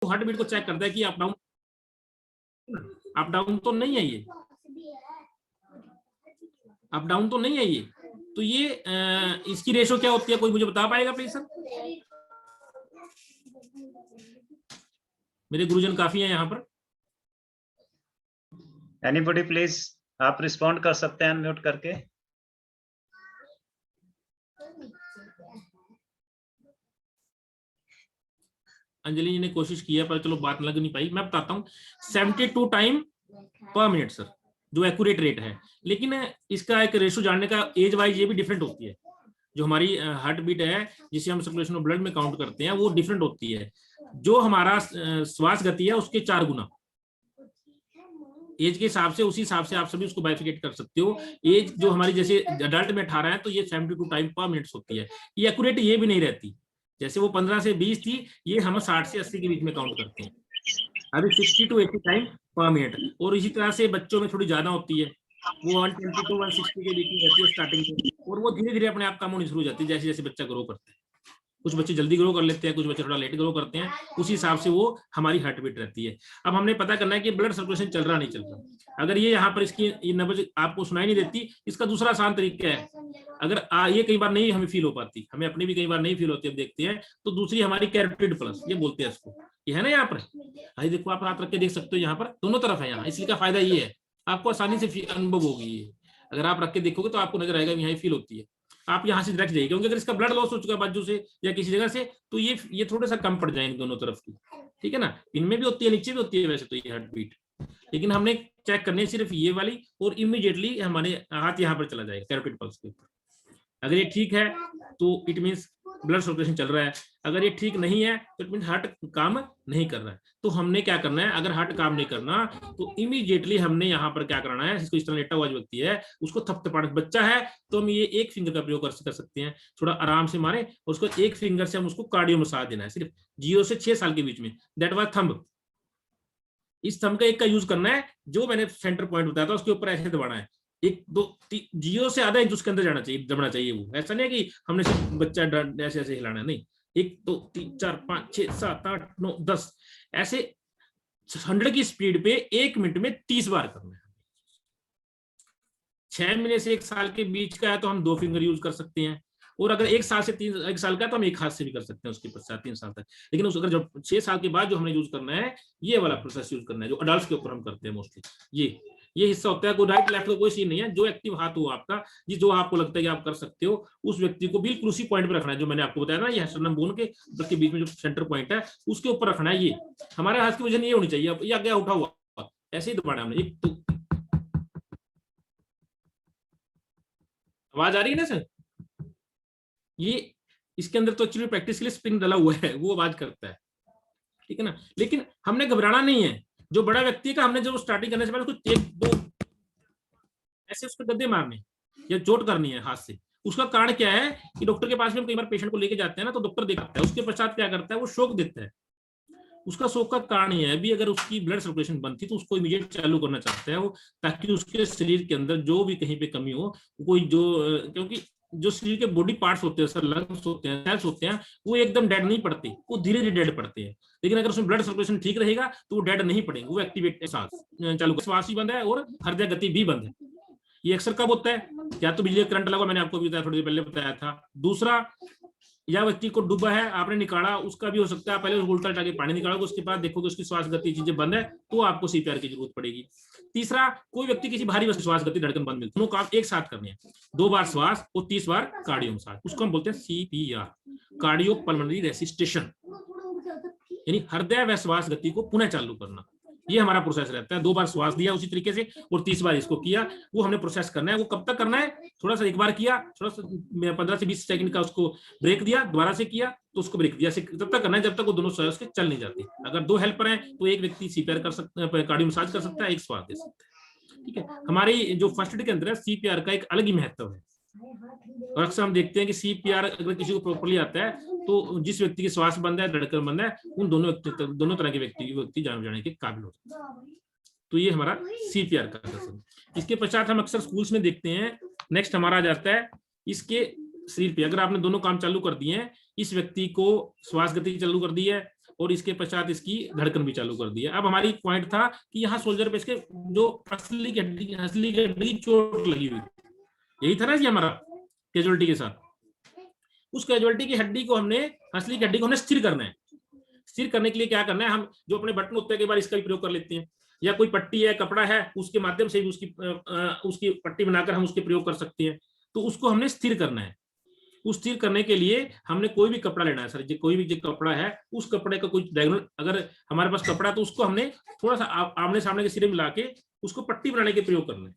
Heart beat को check करता है कि अप डाउन तो नहीं है, ये अप डाउन तो नहीं है ये। तो ये इसकी रेशो क्या होती है, कोई मुझे बता पाएगा प्लीज सर? मेरे गुरुजन काफी हैं यहाँ पर। एनीबॉडी प्लीज, आप रिस्पॉन्ड कर सकते हैं अनम्यूट करके। अंजलि जी ने कोशिश की है पर चलो बात लग नहीं पाई। मैं बताता हूँ 72 टाइम पर मिनट सर, जो एक्यूरेट रेट है। लेकिन इसका एक रेशो जानने का एज वाइज ये भी डिफरेंट होती है। जो हमारी हार्ट बीट है जिसे हम सर्कुलेशन ऑफ ब्लड में काउंट करते हैं वो डिफरेंट होती है। जो हमारा श्वास गति है उसके 4 गुना एज के हिसाब से, उसी हिसाब से आप सभी उसको बाइफिकेट कर सकते हो। एज जो हमारी जैसे अडल्ट में 18 है तो ये 72 टाइम पर मिनट होती है। ये एक्यूरेट ये भी नहीं रहती, जैसे वो 15 से 20 थी, ये हम 60 से 80 के बीच में काउंट करते हैं। अभी 60 to 80 टाइम पर मिनट। और इसी तरह से बच्चों में थोड़ी ज्यादा होती है, वो 120 to 160 के बीच में रहती है स्टार्टिंग में, और वो धीरे धीरे अपने आप कम होनी शुरू हो जाती है जैसे जैसे बच्चा ग्रो करता है। कुछ बच्चे जल्दी ग्रो कर लेते हैं, कुछ बच्चे थोड़ा लेट ग्रो करते हैं, उसी हिसाब से वो हमारी हार्ट बीट रहती है। अब हमने पता करना है कि ब्लड सर्कुलेशन चल रहा नहीं चल रहा। अगर ये यहाँ पर इसकी ये नब्ज आपको सुनाई नहीं देती, इसका दूसरा आसान तरीका है, अगर ये कई बार नहीं हमें फील हो पाती, हमें अपनी भी कई बार नहीं फील होती, अब देखते हैं, तो दूसरी हमारी कैरोटिड प्लस, ये बोलते हैं इसको, ये है ना यहाँ पर, अरे देखो आप हाथ रख के देख सकते हो, यहाँ पर दोनों तरफ है यहाँ, इसलिए का फायदा ये है आपको आसानी से अनुभव होगी। ये अगर आप रख के देखोगे तो आपको नजर आएगा यहाँ फील होती है। आप यहाँ से रख जाइए, क्योंकि अगर इसका ब्लड लॉस हो चुका है बाजू से या किसी जगह से, तो ये थोड़ा सा कम पड़ जाएंगे दोनों तरफ की, ठीक है ना। इनमें भी होती है, नीचे भी होती है वैसे तो ये हार्ट बीट, लेकिन हमने चेक करनी है सिर्फ ये वाली, और इमीडिएटली हमारे हाथ यहाँ पर चला जाएगा कैरोटिड पल्स के ऊपर। अगर ये ठीक है तो इट मीन्स ब्लड सर्कुलेशन चल रहा है, अगर ये ठीक नहीं है तो इट मीन्स हार्ट काम नहीं कर रहा है। तो हमने क्या करना है, अगर हार्ट काम नहीं करना तो इमीडिएटली हमने यहाँ पर क्या करना है, इसको इस तरह लेटा हुआ जो व्यक्ति है उसको थपथपाना। बच्चा है तो हम ये एक फिंगर का प्रयोग कर सकते हैं, थोड़ा आराम से मारे, और उसको एक फिंगर से हम उसको कार्डियो मसाज देना है, सिर्फ 0 से 6 साल के बीच में। That was thumb. इस थंब का एक का यूज करना है, जो मैंने सेंटर पॉइंट बताया था उसके ऊपर ऐसे दबाना है, 1 2 3 0 से आधा इंच उसके अंदर जाना चाहिए, दबना चाहिए। वो ऐसा नहीं है कि हमने सिर्फ बच्चा ऐसे ऐसे हिलाना है, नहीं, 1 2 3 4 5 6 7 8 9 10 ऐसे 100 की स्पीड पे 1 मिनट में 30 बार करना है। 6 महीने से 1 साल के बीच का है तो हम 2 फिंगर यूज कर सकते हैं, और अगर 1 साल से 1 साल का है तो हम 1 हाथ से भी कर सकते हैं उसके पश्चात 3 साल तक। लेकिन उस अगर जब 6 साल के बाद जो हमने यूज करना है, ये वाला प्रोसेस यूज करना है, जो अडल्ट के ऊपर हम करते हैं मोस्टली। ये हिस्सा होता है, कोई राइट लेफ्ट का कोई सीन नहीं है, जो एक्टिव हाथ हो आपका, जो आपको लगता है कि आप कर सकते हो, उस व्यक्ति को बिल्कुल उसी पॉइंट पर रखना है जो मैंने आपको बताया ना, ये स्टर्नम बोन के बीच में जो सेंटर पॉइंट है उसके ऊपर रखना है। ये हमारे हाथ की वजन ये होनी चाहिए, ये आगे उठा हुआ ऐसे ही दबाना हमने। एक तो आवाज आ रही है ना सर? ये इसके अंदर तो एक्चुअली प्रैक्टिस के लिए स्प्रिंग डाला हुआ है, वो आवाज करता है, ठीक है ना। लेकिन हमने घबराना नहीं है। जो बड़ा व्यक्ति का हमने जो स्टार्टिंग करने से पहले उसको 1 2 ऐसे उसको गद्दे मारने या चोट करनी है हाथ से। उसका कारण क्या है कि डॉक्टर के पास में हम कई बार पेशेंट को लेके जाते हैं ना, तो डॉक्टर देखता है, उसके पश्चात क्या करता है, वो शॉक देता है। उसका शॉक का कारण ये है, भी अगर उसकी ब्लड सर्कुलेशन बंद थी तो उसको इमीडिएट चालू करना चाहता है वो, ताकि उसके शरीर के अंदर जो भी कहीं पे कमी हो, कोई जो, क्योंकि जो शरीर के बॉडी पार्ट्स होते हैं सर, लंग्स होते हैं, सेल्स होते हैं, वो एकदम डेड नहीं पड़ते, वो धीरे धीरे डेड पड़ते हैं। लेकिन अगर उसमें ब्लड सर्कुलेशन ठीक रहेगा तो वो डेड नहीं पड़ेंगे, वो एक्टिवेट सांस चालू, श्वास भी बंद है और हृदय गति भी बंद है। ये अक्सर कब होता है, या तो बिजली करंट लगा, मैंने आपको भी बताया, थोड़ी देर पहले बताया था। दूसरा, या व्यक्ति को डूबा है, आपने निकाला, उसका भी हो सकता है, पहले उल्टा उल्टा के पानी निकालोगे, उसके बाद देखोगे उसकी श्वास गति चीजें बंद है, तो आपको सीपीआर की जरूरत पड़ेगी। तीसरा, कोई व्यक्ति किसी भारी वस्तु, श्वास गति धड़कन बंद मिलती, दोनों काम एक साथ करने हैं, 2 बार श्वास और 30 बार कार्डियो मसाज, उसको हम बोलते हैं सीपीआर, कार्डियो पल्मोनरी रेसिस्टेशन, यानी हृदय व श्वास गति को पुनः चालू करना। ये हमारा प्रोसेस रहता है। 2 बार श्वास दिया उसी तरीके से और 30 बार इसको किया, वो हमने प्रोसेस करना है। वो कब तक करना है, थोड़ा सा एक बार किया, थोड़ा सा 15 से 20 सेकंड का उसको ब्रेक दिया, दोबारा से किया तो उसको ब्रेक दिया, तब तक करना है जब तक वो दोनों उसके चल नहीं जाते। अगर 2 हेल्पर हैं तो एक व्यक्ति सीपीआर कर सकता है, कार्डियो मसाज कर सकता है, एक श्वास दे सकता है, ठीक है। हमारी जो फर्स्ट एड के अंदर है सीपीआर का एक अलग ही महत्व है, और अक्सर हम देखते हैं कि सीपीआर अगर किसी को प्रॉपर्ली आता है तो जिस व्यक्ति की श्वास बंद है, धड़कन बंद है, उन दोनों तरह के व्यक्ति जान जाने के काबिल होते हैं। तो ये हमारा सीपीआर का कसम। इसके पश्चात हम अक्सर स्कूल्स में देखते हैं, नेक्स्ट हमारा आ जाता है इसके शरीर पे। अगर आपने दोनों काम चालू कर दिए हैं, इस व्यक्ति को श्वास गति चालू कर दी है, और इसके पश्चात इसकी धड़कन भी चालू कर दिया। अब हमारी पॉइंट था कि यहाँ सोल्जर पे इसके जो हंसली की हड्डी चोट लगी हुई, यही था ना जी हमारा कैजुअलिटी के साथ। उस कैजुअलिटी की हड्डी को हमने, हंसली की हड्डी को हमने स्थिर करना है। स्थिर करने के लिए क्या करना है, हम जो अपने बटन होते हैं कई बार इसका भी प्रयोग कर लेते हैं, या कोई पट्टी है, कपड़ा है, उसके माध्यम से भी उसकी पट्टी बनाकर हम उसके प्रयोग कर सकते हैं। तो उसको हमने स्थिर करना है। उस स्थिर करने के लिए हमने कोई भी कपड़ा लेना है सर, कोई भी जो कपड़ा है उस कपड़े का कोई डायगोनल, अगर हमारे पास कपड़ा तो उसको हमने थोड़ा सा आमने सामने के सिरे मिला के उसको पट्टी बनाने के प्रयोग करना है।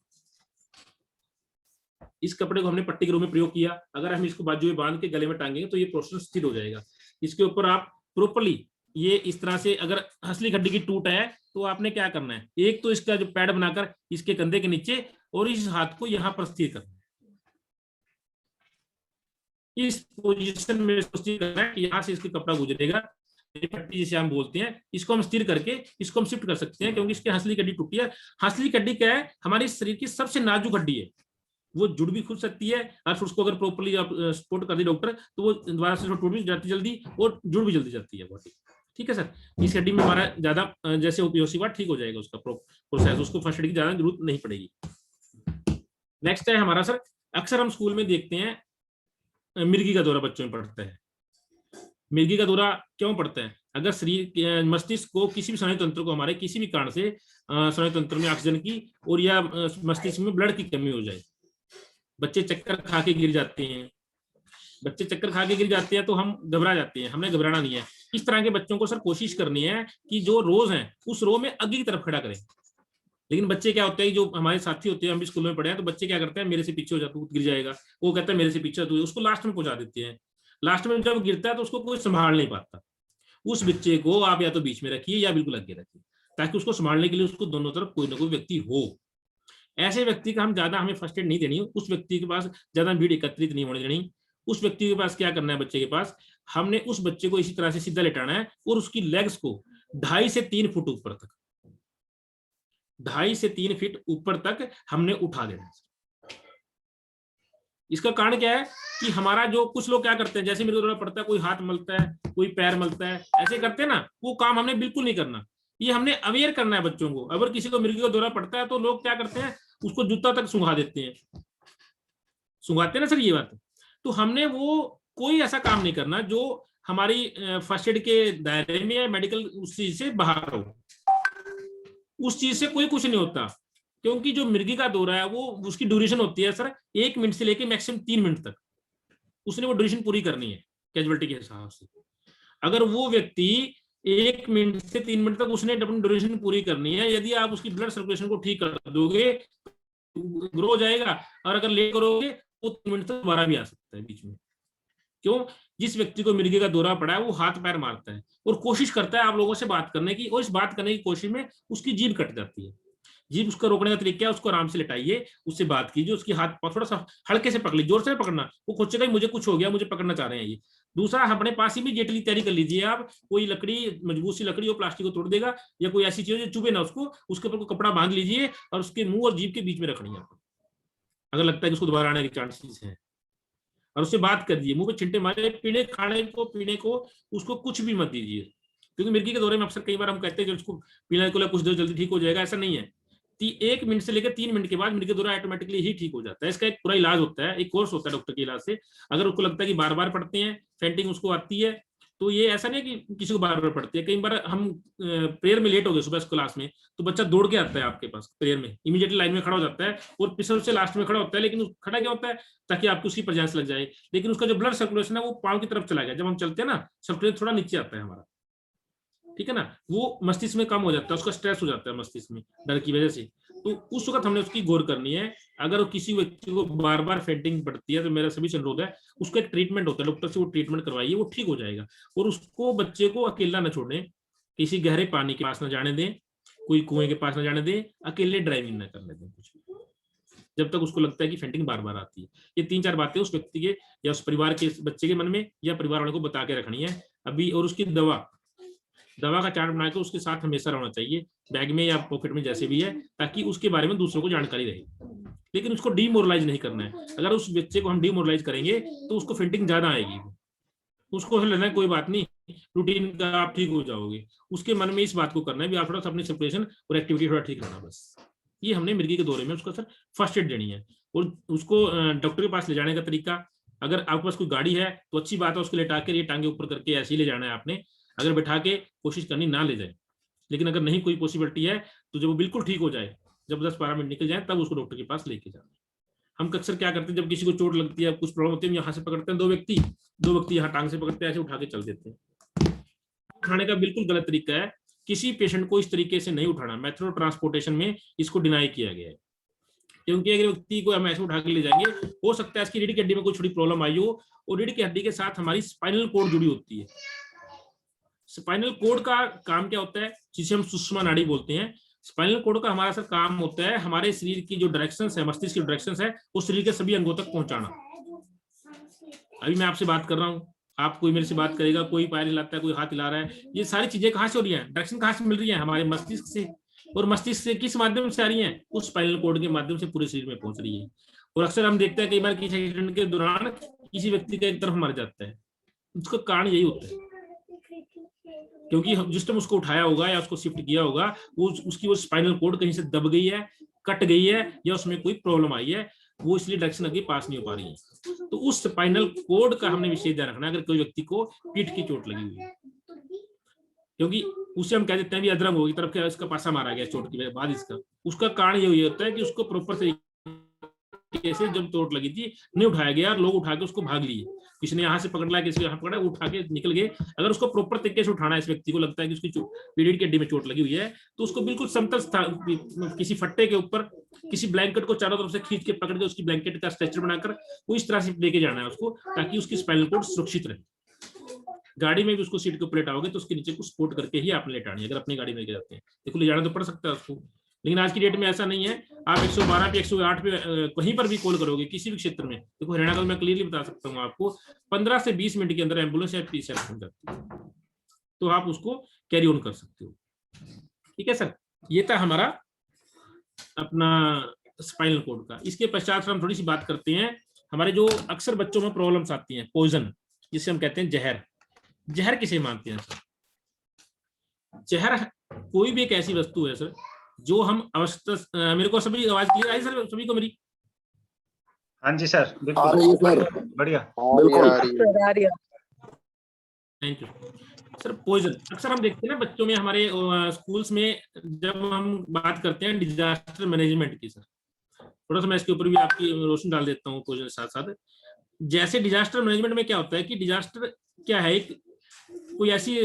इस कपड़े को हमने पट्टी के रूप में प्रयोग किया, अगर हम इसको बाजू में बांध के गले में टांगेंगे तो ये पोर्शन स्थिर हो जाएगा। इसके ऊपर आप प्रॉपर्ली ये इस तरह से, अगर हंसली हड्डी की टूट है तो आपने क्या करना है, एक तो इसका जो पैड बनाकर इसके कंधे के नीचे और इस हाथ को यहां पर स्थिर करना है। इस पोजीशन में स्थिर करना है कि यहां से इसका कपड़ा गुजरेगा, पट्टी जिसे हम बोलते हैं, इसको हम स्थिर करके इसको हम शिफ्ट कर सकते हैं, क्योंकि इसकी हंसली हड्डी टूटी है। हंसली हड्डी क्या है, हमारे शरीर की सबसे नाजुक हड्डी है, वो जुड़ भी खुल सकती है और उसको अगर प्रॉपर्ली आप सपोर्ट कर दी डॉक्टर तो वो दोबारा से टूट भी जाती जल्दी और जुड़ भी जल्दी जाती है बॉडी। ठीक है सर, इस हड्डी में हमारा ज्यादा जैसे ओपीओसी बार ठीक हो जाएगा उसका प्रोसेस, उसको फर्स्ट एड की ज्यादा जरूरत नहीं पड़ेगी। नेक्स्ट है हमारा सर, अक्सर हम स्कूल में देखते हैं मिर्गी का दौरा बच्चों में पड़ता है। मिर्गी का दौरा क्यों पड़ता है, अगर शरीर मस्तिष्क को किसी भी स्नायु तंत्र को हमारे किसी भी कारण से स्नायु तंत्र में ऑक्सीजन की और या मस्तिष्क में ब्लड की कमी हो जाए, बच्चे चक्कर खा के गिर जाते हैं, बच्चे चक्कर खा के गिर जाते हैं तो हम घबरा जाते हैं, हमें घबराना नहीं है। इस तरह के बच्चों को सर कोशिश करनी है कि जो रोज हैं उस रो में आगे की तरफ खड़ा करें। लेकिन बच्चे क्या होते हैं, जो हमारे साथी होते हैं, हम भी स्कूल में पढ़े हैं, तो बच्चे क्या करते हैं, मेरे से पीछे हो जाता, गिर जाएगा, वो कहता है मेरे से पीछे, तो उसको लास्ट में पहुंचा देते हैं। लास्ट में जब गिरता है तो उसको कोई संभाल नहीं पाता। उस बच्चे को आप या तो बीच में रखिए या बिल्कुल आगे रखिए, ताकि उसको संभालने के लिए उसको दोनों तरफ कोई ना कोई व्यक्ति हो। ऐसे व्यक्ति का हम ज्यादा, हमें फर्स्ट एड नहीं देनी, उस व्यक्ति के पास ज्यादा भीड़ एकत्रित नहीं होने देनी। उस व्यक्ति के पास क्या करना है, बच्चे के पास हमने उस बच्चे को इसी तरह से सीधा लेटाना है और उसकी लेग्स को 2.5 से 3 फुट ऊपर तक, 2.5 से 3 फीट ऊपर तक हमने उठा देना है। इसका कारण क्या है कि हमारा जो कुछ लोग क्या करते हैं, जैसे मेरे को दौरा पड़ता है, कोई हाथ मलता है, कोई पैर मलता है, ऐसे करते हैं ना, वो काम हमने बिल्कुल नहीं करना। ये हमने अवेयर करना है बच्चों को। अगर किसी को मिर्गी का दौरा पड़ता है तो लोग क्या करते हैं, उसको जूता तक सुंघा देते हैं, सुंघाते हैं ना सर, ये बात। तो हमने वो कोई ऐसा काम नहीं करना जो हमारी फर्स्ट एड के दायरे में या मेडिकल उस चीज से बाहर हो। उस चीज से कोई कुछ नहीं होता, क्योंकि जो मिर्गी का दौरा है वो उसकी ड्यूरेशन होती है सर 1 मिनट से लेके मैक्सिमम 3 मिनट तक, उसने वो ड्यूरेशन पूरी करनी है कैजुअलिटी के हिसाब से। अगर वो व्यक्ति 1 मिनट से 3 मिनट तक उसने अपनी ड्यूरेशन पूरी करनी है, यदि आप उसकी ब्लड सर्कुलेशन को ठीक कर दोगे ग्रो हो जाएगा, और अगर लेट करोगे तो 3 मिनट तक दोबारा भी आ सकता है बीच में। क्यों, जिस व्यक्ति को मिर्गी का दौरा पड़ा है वो हाथ पैर मारता है और कोशिश करता है आप लोगों से बात करने की, और इस बात करने की कोशिश में उसकी जीभ कट जाती है। जीभ उसका रोकने का तरीका है, उसको आराम से लिटाइए, उससे बात कीजिए, उसकी हाथ थोड़ा सा हल्के से पकड़ लीजिए, जोर से पकड़ना, वो खोचेगा मुझे कुछ हो गया, मुझे पकड़ना चाह रहे हैं ये। दूसरा, अपने पास इमीडिएटली तैयारी कर लीजिए आप, कोई लकड़ी, मजबूत सी लकड़ी हो, प्लास्टिक को तोड़ देगा, या कोई ऐसी चीज जो चुभे ना उसको, उसके ऊपर कोई कपड़ा बांध लीजिए और उसके मुंह और जीभ के बीच में रखनी है आपको, अगर लगता है कि उसको दोबारा आने के चांसेस हैं, और उससे बात कर दीजिए। मुंह पे छिंटे मारे, पीने को उसको कुछ भी मत दीजिए, क्योंकि मिर्गी के दौरे में अक्सर कई बार हम कहते हैं कि उसको पीने को कुछ देर जल्दी ठीक हो जाएगा, ऐसा नहीं है। 1 मिनट से लेकर 3 मिनट के बाद मिर्गी का दौरा ऑटोमेटिकली ही ठीक हो जाता है। इसका एक पूरा इलाज होता है, एक कोर्स होता है डॉक्टर के इलाज से। अगर उसको लगता है कि बार बार पड़ते हैं, फेंटिंग उसको आती है, तो ये ऐसा नहीं कि किसी को बार बार पड़ती है। कई बार हम प्रेयर में लेट हो गए सुबह क्लास में, तो बच्चा दौड़ के आता है आपके पास प्रेयर में, इमीडिएटली लाइन में खड़ा हो जाता है और पिछले से लास्ट में खड़ा होता है। लेकिन खड़ा क्या होता है, ताकि आपको उसकी प्रेजेंस लग जाए, लेकिन उसका जो ब्लड सर्कुलेशन है वो पांव की तरफ चला गया। जब हम चलते हैं ना, सर्कुलेशन थोड़ा नीचे आता है हमारा, ठीक है ना, वो मस्तिष्क में कम हो जाता है, उसका स्ट्रेस हो जाता है मस्तिष्क में डर की वजह से। तो उस वक्त हमने उसकी गौर करनी है। अगर किसी व्यक्ति को बार बार फेंटिंग पड़ती है तो मेरा सभी से अनुरोध है, उसका एक ट्रीटमेंट होता है, डॉक्टर से वो ट्रीटमेंट करवाइए, वो ठीक हो जाएगा। और उसको, बच्चे को अकेला न छोड़ें, किसी गहरे पानी के पास न जाने दें, कोई कुएं के पास न जाने दें, अकेले ड्राइविंग न करने दें कुछ भी, जब तक उसको लगता है कि फेंटिंग बार बार आती है। ये 3-4 बातें उस व्यक्ति के या उस परिवार के बच्चे के मन में या परिवार वालों को बता के रखनी है अभी। और उसकी दवा का चार्ट बना के उसके साथ हमेशा रहना चाहिए, बैग में या पॉकेट में, जैसे भी है, ताकि उसके बारे में दूसरों को जानकारी रहे। लेकिन उसको डीमोरलाइज नहीं करना है। अगर उस बच्चे को हम डीमोरलाइज करेंगे तो उसको फेंटिंग ज्यादा आएगी, उसको लेना कोई बात नहीं, रूटीन का आप ठीक हो जाओगे। उसके मन में इस बात को करना है भी आप थोड़ा सा अपनी सेपरेशन और एक्टिविटी थोड़ा ठीक रखना। बस ये हमने मिर्गी के दौरे में उसको सर फर्स्ट एड देनी है। और उसको डॉक्टर के पास ले जाने का तरीका, अगर आपके पास कोई गाड़ी है तो अच्छी बात है, उसको लेटा के ये टांगे ऊपर करके ऐसे ही ले जाना है आपने। अगर बैठा के कोशिश करनी ना ले जाए, लेकिन अगर नहीं कोई पॉसिबिलिटी है तो जब वो बिल्कुल ठीक हो जाए, जब 10-12 मिनट निकल जाए, तब उसको डॉक्टर के पास लेके जाना है। हम अक्सर क्या करते हैं, जब किसी को चोट लगती है, कुछ प्रॉब्लम होती है, यहाँ से पकड़ते हैं दो व्यक्ति यहाँ टांग से पकड़ते हैं, ऐसे उठा के चल देते हैं। उठाने का बिल्कुल गलत तरीका है। किसी पेशेंट को इस तरीके से नहीं उठाना। मेथड ऑफ ट्रांसपोर्टेशन में इसको डिनाई किया गया है, क्योंकि अगर व्यक्ति को हम ऐसे उठा के ले जाएंगे, हो सकता है इसकी रीढ़ की हड्डी में कोई छोटी प्रॉब्लम आई हो, और रीढ़ की हड्डी के साथ हमारी स्पाइनल कॉर्ड जुड़ी होती है। स्पाइनल कॉर्ड का काम क्या होता है, जिसे हम सुषमा नाड़ी बोलते हैं। स्पाइनल कॉर्ड का हमारा सर काम होता है हमारे शरीर की जो डायरेक्शंस है, मस्तिष्क की डायरेक्शंस है, वो शरीर के सभी अंगों तक पहुंचाना। अभी मैं आपसे बात कर रहा हूँ, आप कोई मेरे से बात करेगा, कोई पैर हिलाता है, कोई हाथ हिला रहा है, ये सारी चीजें कहाँ से हो रही है, डायरेक्शन कहाँ से मिल रही है, हमारे मस्तिष्क से। और मस्तिष्क से किस माध्यम से आ रही है, उस स्पाइनल कॉर्ड के माध्यम से पूरे शरीर में पहुंच रही है। और अक्सर हम देखते हैं कई बार किसी एक्सीडेंट के दौरान किसी व्यक्ति का एक तरफ मर जाता है, उसका कारण यही होता है, क्योंकि जिस टाइम उसको उठाया होगा या उसको शिफ्ट किया होगा, वो उसकी वो स्पाइनल कॉर्ड कहीं से दब गई है, कट गई है, या उसमें कोई प्रॉब्लम आई है, वो इसलिए डायरेक्शन आगे पास नहीं हो पा रही है। तो उस स्पाइनल कॉर्ड का हमने विशेष ध्यान रखना है अगर कोई व्यक्ति को पीठ की चोट लगी हुई है, क्योंकि उसे हम कह देते हैं भी अधरंग होगी तरफ के इसका पासा मारा गया चोट के बाद इसका। उसका कारण यही होता है कि उसको प्रॉपर तरीके से जब चोट लगी थी नहीं उठाया गया, लोग उठा के उसको भाग लिए, किसी ने यहाँ से पकड़ लिया, किसी ने यहाँ पकड़ा, उठा के निकल गए। अगर उसको प्रॉपर तरीके से उठाना है, इस व्यक्ति को लगता है कि उसकी रीढ़ की हड्डी में चोट लगी हुई है, तो उसको बिल्कुल समतल किसी फट्टे के ऊपर किसी ब्लैंकेट को चारों तरफ से खींच के पकड़ के उसकी ब्लैंकेट का स्ट्रेचर बनाकर वो इस तरह से लेके जाना है उसको, ताकि उसकी स्पाइनल कॉर्ड सुरक्षित रहे। गाड़ी में भी उसको सीट के ऊपर लेटाओगे तो उसके नीचे को सपोर्ट करके ही आपने लेटानी है, अगर अपनी गाड़ी में लेके जाते हैं। देखो ले जाना तो पड़ सकता है उसको, लेकिन आज की डेट में ऐसा नहीं है। आप 112 पे 108 पे कहीं पर भी कॉल करोगे किसी भी क्षेत्र में, देखो हरियाणा का मैं क्लियरली बता सकता हूँ आपको, 15 से 20 मिनट के अंदर एम्बुलेंस या पीसीआर पहुंच जाती है, तो आप उसको कैरी ऑन कर सकते हो। ठीक है सर, ये था हमारा अपना स्पाइनल कॉर्ड का। इसके पश्चात हम थोड़ी सी बात करते हैं हमारे जो अक्सर बच्चों में प्रॉब्लम्स आती हैं, पॉइजन जिसे हम कहते हैं जहर। जहर किसे मानते हैं सर? जहर कोई भी एक ऐसी वस्तु है सर जो हम अवस्था, मेरे को सभी आवाज क्लियर आई सर सभी को मेरी? हाँ जी सर, बिल्कुल बढ़िया, बिल्कुल। Thank you sir. पॉइजन अक्सर हम देखते हैं ना बच्चों में, हमारे स्कूल्स में जब हम बात करते हैं डिजास्टर मैनेजमेंट की सर, थोड़ा सा मैं इसके ऊपर भी आपकी रोशनी डाल देता हूँ पॉइजन के साथ साथ। जैसे डिजास्टर मैनेजमेंट में क्या होता है कि डिजास्टर क्या है, एक कोई ऐसी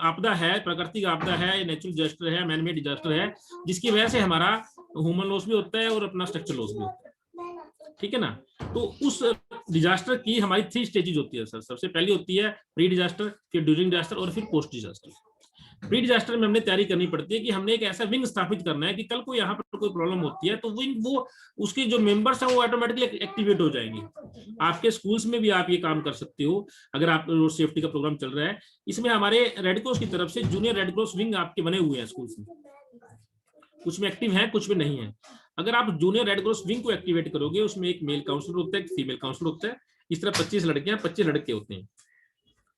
आपदा है, प्राकृतिक आपदा है, नेचुरल डिजास्टर है, मैन मेड डिजास्टर है, जिसकी वजह से हमारा ह्यूमन लॉस भी होता है और अपना स्ट्रक्चर लॉस भी होता है। ठीक है ना? तो उस डिजास्टर की हमारी 3 स्टेजेस होती है सर। सबसे पहली होती है प्री डिजास्टर, फिर ड्यूरिंग डिजास्टर और फिर पोस्ट डिजास्टर। प्री डिजास्टर में हमने तैयारी करनी पड़ती है कि हमने एक ऐसा विंग स्थापित करना है कि कल को यहाँ पर कोई प्रॉब्लम होती है तो विंग वो उसके जो मेंबर्स हैं वो ऑटोमेटिकली एक्टिवेट हो जाएंगे। आपके स्कूल्स में भी आप ये काम कर सकते हो अगर आप रोड सेफ्टी का प्रोग्राम चल रहा है। इसमें हमारे रेड क्रॉस की तरफ से जूनियर रेड क्रॉस विंग आपके बने हुए हैं स्कूल्स में, कुछ में एक्टिव है कुछ में नहीं है। अगर आप जूनियर रेड क्रॉस विंग को एक्टिवेट करोगे, उसमें एक मेल काउंसलर होता है, एक फीमेल काउंसलर होता है, इस तरह 25 लड़कियां 25 लड़के होते हैं।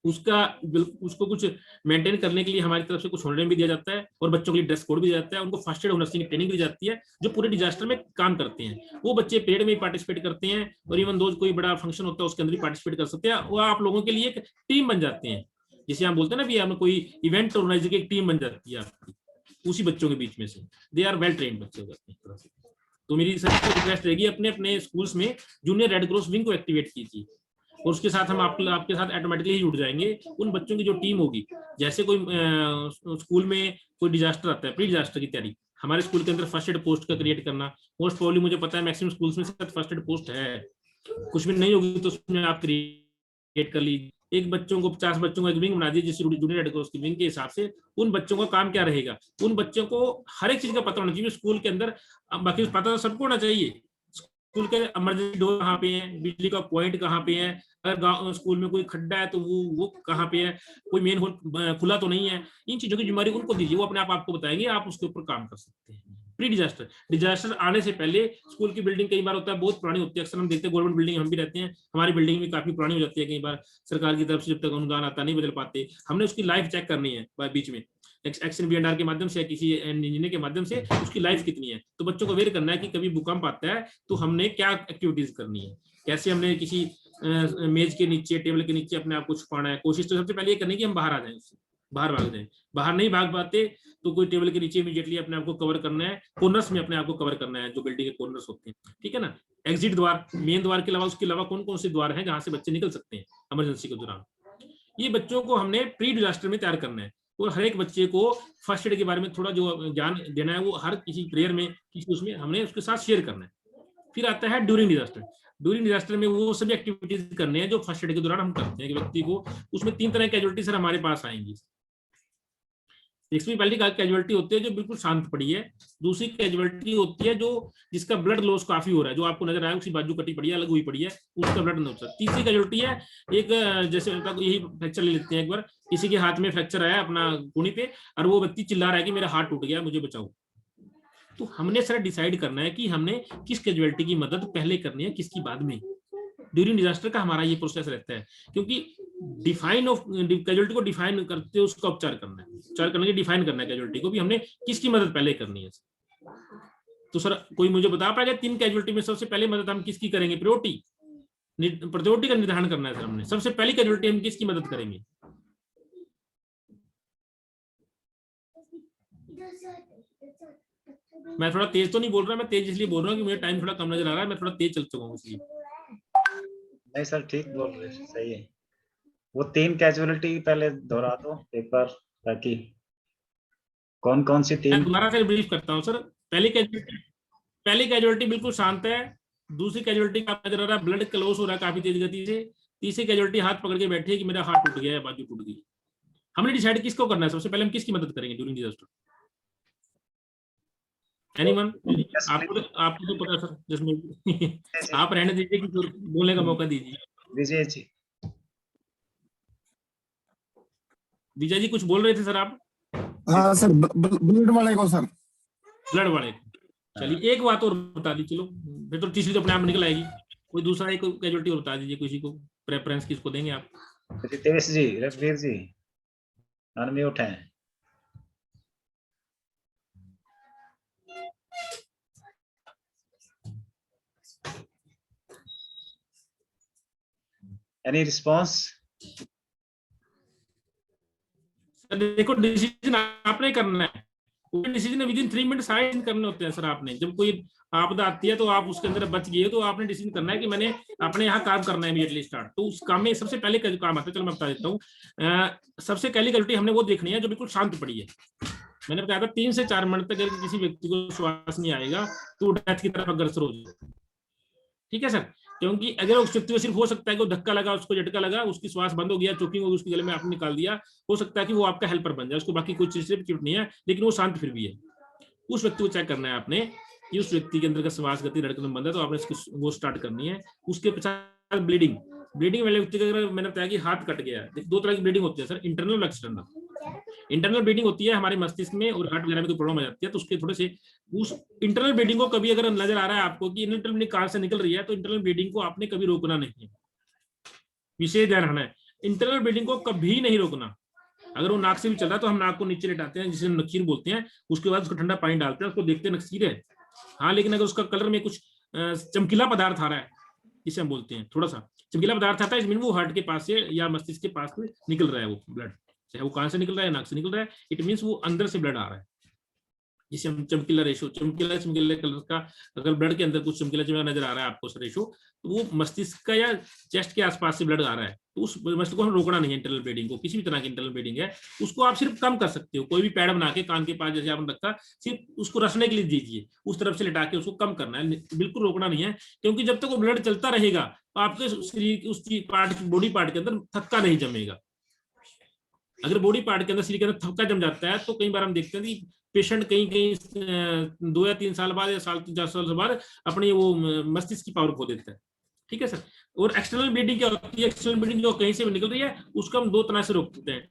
उसको कुछ मेंटेन करने के लिए हमारी तरफ से कुछ होल्डर भी दिया जाता है और बच्चों के लिए ड्रेस कोड भी दिया जाता है। उनको फर्स्ट एड नर्सिंग की ट्रेनिंग दी जाती है जो पूरे डिजास्टर में काम करते हैं। वो बच्चे परेड में पार्टिसिपेट करते हैं और इवन दो कोई बड़ा फंक्शन होता है उसके अंदर भी पार्टिसिपेट कर सकते हैं। वो आप लोगों के लिए एक टीम बन जाते हैं, जिसे हम बोलते हैं ना भी हमें कोई इवेंट ऑर्गेनाइजर की एक टीम बन जाती है आपकी, उसी बच्चों के बीच में से। दे आर वेल ट्रेन्ड बच्चे हो जाते हैं तरह से। तो मेरी सर रिक्वेस्ट रहेगी अपने अपने स्कूल्स में जूनियर रेड क्रॉस विंग को एक्टिवेट कीजिए और उसके साथ हम आपके साथ ऑटोमेटिकली ही जुड़ जाएंगे। उन बच्चों की जो टीम होगी, जैसे कोई स्कूल में कोई डिजास्टर आता है, प्री डिजास्टर की तैयारी, हमारे स्कूल के अंदर फर्स्ट एड पोस्ट का क्रिएट करना, मोस्ट प्रोबेबली मुझे पता है मैक्सिमम स्कूल्स में फर्स्ट एड पोस्ट है, कुछ भी नहीं होगी तो उसमें आप क्रिएट कर लीजिए। एक बच्चों को 50 बच्चों को एक विंग बना दीजिए, जिस जूनियर रेड क्रॉस की विंग के हिसाब से उन बच्चों का काम क्या रहेगा। उन बच्चों को हर एक चीज का पता होना चाहिए स्कूल के अंदर, बाकी पता तो सबको होना चाहिए। स्कूल के इमरजेंसी डोर कहाँ पे है, बिजली का पॉइंट कहाँ पे है, अगर गाँव स्कूल में कोई खड्डा है तो वो कहाँ पे है, कोई मेन होल खुला तो नहीं है। इन चीजों की जिम्मेदारी उनको दीजिए, वो अपने आप आपको बताएंगे, आप उसके ऊपर काम कर सकते हैं। प्री डिजास्टर, डिजास्टर आने से पहले स्कूल की बिल्डिंग कई बार होता है बहुत पुरानी होती है, अक्सर हम देखते हैं गवर्नमेंट बिल्डिंग हम भी रहते हैं, हमारी बिल्डिंग भी काफी पुरानी हो जाती है, कई बार सरकार की तरफ से जब तक अनुदान आता नहीं बदल पाते, हमने उसकी लाइफ चेक करनी है बीच में एक्शन बी&आर के माध्यम से, किसी इंजीनियर के माध्यम से उसकी लाइफ कितनी है। तो बच्चों को अवेयर करना है कि कभी भूकंप आता है तो हमने क्या एक्टिविटीज करनी है, कैसे हमने किसी मेज के नीचे टेबल के नीचे अपने आप को छुपाना है। कोशिश तो सबसे पहले ये करनी है कि हम बाहर आ जाएं, उससे बाहर भाग जाएं। बाहर नहीं भाग पाते तो कोई टेबल के नीचे इमीडिएटली अपने आप को कवर करना है, कॉर्नर्स में अपने आप को कवर करना है, जो बिल्डिंग के कॉर्नर्स होते हैं, ठीक है ना। एग्जिट द्वार, मेन द्वार के अलावा उसके अलावा कौन कौन से द्वार हैं जहां से बच्चे निकल सकते हैं इमरजेंसी के दौरान, ये बच्चों को हमने प्री डिजास्टर में तैयार करना है। और हर एक बच्चे को फर्स्ट एड के बारे में थोड़ा जो ज्ञान देना है वो हर किसी प्रेयर में किसी उसमें हमने उसके साथ शेयर करना है। फिर आता है ड्यूरिंग डिजास्टर। ड्यूरिंग डिजास्टर में वो सभी एक्टिविटीज करने हैं जो फर्स्ट एड के दौरान हम करते हैं कि व्यक्ति को, उसमें 3 तरह की कैजुअलिटी सर हमारे पास आएंगी। एक पहली कैजुअलिटी होती है जो बिल्कुल शांत पड़ी है, दूसरी कैजुअलिटी होती है जो जिसका ब्लड लॉस काफी हो रहा है, जो आपको नजर आया उसकी बाजू कटी पड़ी है, अलग हुई पड़ी है, उसका ब्लड लॉस। तीसरी कैजुअलिटी है एक जैसे यही फ्रैक्चर ले लेते हैं, एक बार किसी के हाथ में फ्रैक्चर आया अपना कूहनी पे और वो व्यक्ति चिल्ला रहा है कि मेरा हाथ टूट गया मुझे बचाओ। तो हमने सर डिसाइड करना है कि हमने किस कैजुअलिटी की मदद पहले करनी है किसकी बाद में। ड्यूरिंग डिजास्टर का हमारा ये प्रोसेस रहता है, क्योंकि डिफाइन ऑफ कैजुअलिटी को डिफाइन करते उसका उपचार करना है, उपचार करने के डिफाइन करना है कैजुअलिटी को भी हमने किसकी मदद पहले करनी है। तो सर कोई मुझे बता पाएगा 3 कैजुअलिटी में सबसे पहले मदद हम किसकी करेंगे? प्रायोरिटी का निर्धारण करना है सर हमने, सबसे पहली कैजुअलिटी हम किसकी मदद करेंगे? मैं थोड़ा तेज तो नहीं बोल रहा, मैं तेज इसलिए बोल रहा हूँ कि मुझे टाइम थोड़ा कम नजर आ रहा है, मैं थोड़ा तेज चल चुका हूँ इसलिए। नहीं सर ठीक बोल रहे हैं, सही है। वो 3 कैजुअलिटी पहले दोहरा दो एक बार, ताकि कौन कौन सी 3? मैं दोबारा से ब्रीफ करता हूँ सर। पहली कैजुअलिटी बिल्कुल शांत है, दूसरी कैजुअलिटी का नजर आ रहा है ब्लड क्लोज हो रहा है काफी तेज गति से, तीसरी कैजुअलिटी हाथ पकड़ के बैठी है कि मेरा हाथ टूट गया है, बाजू टूट गई। हमने डिसाइड किसको करना है, सबसे पहले हम किसकी मदद करेंगे ड्यूरिंग डिजास्टर? एनीवन? आपको तो पता सर, जिसमें आप रहने दीजिए कि बोलने का मौका दीजिए। विजय जी, विजय जी कुछ बोल रहे थे सर आप? हाँ सर, ब्लड वाले को सर। ब्लड वाले को, चलिए एक बात और बता दी, चलो फिर तो तीसरी तो अपने आप निकल आएगी। कोई दूसरा एक कैजुअलिटी और बता दीजिए, किसी को प्रेफरेंस किसको देंगे आप? रितेश जी, रघुवीर जी अनम्यूट हैं। Any response? देखो डिसीजन आपने करना है, decision within 3 minute sign करने होते हैं सर। आपने जब कोई आपदा आती है तो आप उसके अंदर बच गए तो आपने डिसीजन करना है कि मैंने अपने यहाँ काम करना है इमीडिएटली स्टार्ट। तो उस काम में सबसे पहले काम आता है, चलो मैं बता देता हूँ। सबसे पहली कैजुअलिटी हमने वो देखनी है जो बिल्कुल शांत पड़ी है। मैंने बताया था 3 से 4 मिनट तक अगर किसी व्यक्ति को श्वास नहीं आएगा तो डेथ की तरफ अग्रसर हो जाएगा, ठीक है सर। क्योंकि अगर उस व्यक्ति को सिर्फ हो सकता है कि धक्का लगा, उसको झटका लगा, उसकी श्वास बंद हो गया, चोकिंग हो गई, उसके गले में आपने निकाल दिया, हो सकता है कि वो आपका हेल्पर बन जाए, उसको बाकी कोई चीज से चिट नहीं है, लेकिन वो शांत फिर भी है। उस व्यक्ति को चेक करना है आपने कि उस व्यक्ति के अंदर का श्वास गति धड़कन बंद है, तो आपने इसको वो स्टार्ट करनी है। उसके पश्चात ब्लीडिंग वाले व्यक्ति का अगर मैंने बताया कि हाथ कट गया है, 2 तरह की ब्लीडिंग होती है सर, इंटरनल और एक्सटर्नल। इंटरनल ब्लीडिंग होती है हमारे मस्तिष्क में और हार्ट वगैरह में कोई प्रॉब्लम आ जाती है तो उसके थोड़े से उस इंटरनल ब्लीडिंग को कभी अगर नजर आ रहा है आपको कि इंटरनल ब्लीडिंग कहां से निकल रही है, तो इंटरनल ब्लीडिंग को आपने कभी रोकना नहीं है, विशेष ध्यान रखना है। इंटरनल ब्लीडिंग को कभी नहीं रोकना। अगर वो नाक से भी चल रहा है तो हम नाक को नीचे लेटाते हैं, जिसे नखीर बोलते हैं, उसके बाद उसको ठंडा पानी डालते हैं, उसको देखते हैं नखीर है हाँ, लेकिन अगर उसका कलर में कुछ चमकीला पदार्थ आ रहा है, जिसे हम बोलते हैं थोड़ा सा चमकीला पदार्थ आता है, इसमें वो हार्ट के पास से या मस्तिष्क के पास में निकल रहा है वो ब्लड, चाहे वो कहां से निकल रहा है, नाक से निकल रहा है, इट मींस वो अंदर से ब्लड आ रहा है, जिसे हम चमकीला रेशो, चमकीला कलर का अगर ब्लड के अंदर कुछ चमकीला नजर आ रहा है आपको रेशो, तो वो मस्तिष्क का या चेस्ट के आसपास से ब्लड आ रहा है, तो उस मस्तिष्क को हम रोकना नहीं है। इंटरनल ब्लीडिंग को, किसी भी तरह की इंटरनल ब्लीडिंग है उसको आप सिर्फ कम कर सकते हो, कोई भी पैड बना के कान के पास जैसे आपने रखा, सिर्फ उसको रसने के लिए दीजिए, उस तरफ से लिटा के उसको कम करना है, बिल्कुल रोकना नहीं है। क्योंकि जब तक वो ब्लड चलता रहेगा तो आपके शरीर उस पार्ट बॉडी पार्ट के अंदर थक्का नहीं जमेगा। अगर बॉडी पार्ट के अंदर शरीर के अंदर थक्का जम जाता है तो कई बार हम देखते हैं कि पेशेंट कहीं 2 या 3 साल बाद या 4 साल बाद अपनी वो मस्तिष्क की पावर खो देता है, ठीक है सर। और एक्सटर्नल ब्लीडिंग क्या होती है? एक्सटर्नल ब्लीडिंग जो कहीं से भी निकल रही है उसको हम 2 तरह से रोकते हैं,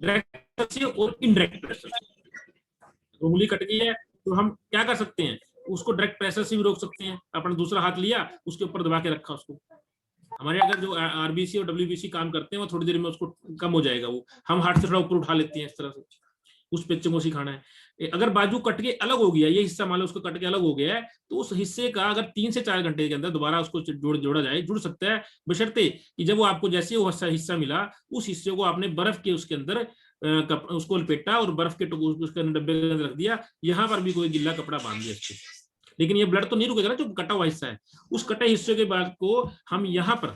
डायरेक्ट से और इनडायरेक्ट प्रेशर। उंगली कट गई है तो हम क्या कर सकते हैं, उसको डायरेक्ट प्रेशर से भी रोक सकते हैं। अपना दूसरा हाथ लिया, उसके ऊपर दबा के रखा उसको। हमारे अगर जो आरबीसी और डब्ल्यूबीसी काम करते हैं वो थोड़ी देर में उसको कम हो जाएगा, वो हम हाथ से थोड़ा ऊपर उठा लेते हैं इस तरह से। उस बच्चे को सिखाना है। अगर बाजू कट के अलग हो गया, ये हिस्सा मान लो उसको कट के अलग हो गया है, तो उस हिस्से का अगर 3 से 4 घंटे के अंदर दोबारा उसको जोड़ा जाए, जुड़ सकता है, बशर्ते कि जब वो आपको जैसे वो हिस्सा मिला, उस हिस्से को आपने बर्फ के उसके अंदर उसको लपेटा और बर्फ के उसके अंदर डब्बे के अंदर रख दिया, यहाँ पर भी कोई गिल्ला कपड़ा बांध दिया इसको, लेकिन ये ब्लड तो नहीं रुकेगा ना, जो कटा हुआ हिस्सा है। उस कटे हिस्से के बाद को हम यहाँ पर